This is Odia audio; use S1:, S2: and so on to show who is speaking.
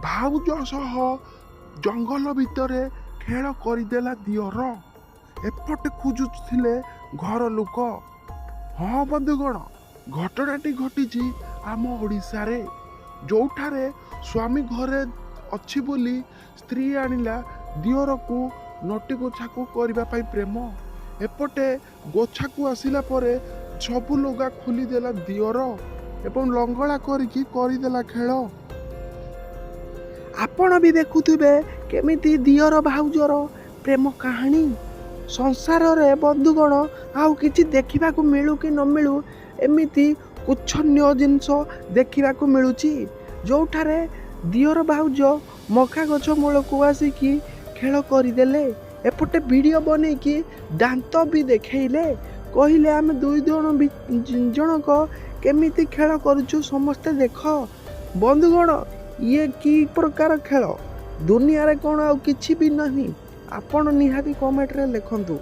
S1: ଭାଉଜ ସହ ଜଙ୍ଗଲ ଭିତରେ ଖେଳ କରିଦେଲା ଦିଅର। ଏପଟେ ଖୋଜୁଥିଲେ ଘର ଲୋକ। ହଁ ବନ୍ଧୁଗଣ, ଘଟଣାଟି ଘଟିଛି ଆମ ଓଡ଼ିଶାରେ, ଯେଉଁଠାରେ ସ୍ୱାମୀ ଘରେ ଅଛି ବୋଲି ସ୍ତ୍ରୀ ଆଣିଲା ଦିଅରକୁ ନଟି ଗୋଛାକୁ କରିବା ପାଇଁ ପ୍ରେମ। ଏପଟେ ଗୋଛାକୁ ଆସିଲା ପରେ ସବୁ ଲୁଗା ଖୋଲିଦେଲା ଦିଅର ଏବଂ ଲଙ୍ଗଳା କରିକି କରିଦେଲା ଖେଳ। ଆପଣ ବି ଦେଖୁଥିବେ କେମିତି ଦିଅର ଭାଉଜର ପ୍ରେମ କାହାଣୀ। ସଂସାରରେ ବନ୍ଧୁଗଣ ଆଉ କିଛି ଦେଖିବାକୁ ମିଳୁ କି ନ ମିଳୁ, ଏମିତି କୁଚ୍ଛନୀୟ ଜିନିଷ ଦେଖିବାକୁ ମିଳୁଛି, ଯେଉଁଠାରେ ଦିଅର ଭାଉଜ ମକା ଗଛ ମୂଳକୁ ଆସିକି ଖେଳ କରିଦେଲେ। ଏପଟେ ଭିଡ଼ିଓ ବନେଇକି ଦାନ୍ତ ବି ଦେଖେଇଲେ, କହିଲେ ଆମେ ଦୁଇ ଜଣକ କେମିତି ଖେଳ କରୁଛୁ ସମସ୍ତେ ଦେଖ। ବନ୍ଧୁଗଣ, ଇଏ କି ପ୍ରକାର ଖେଳ? ଦୁନିଆରେ କ'ଣ ଆଉ କିଛି ବି ନାହିଁ? ଆପଣ ନିହାତି କମେଣ୍ଟରେ ଲେଖନ୍ତୁ।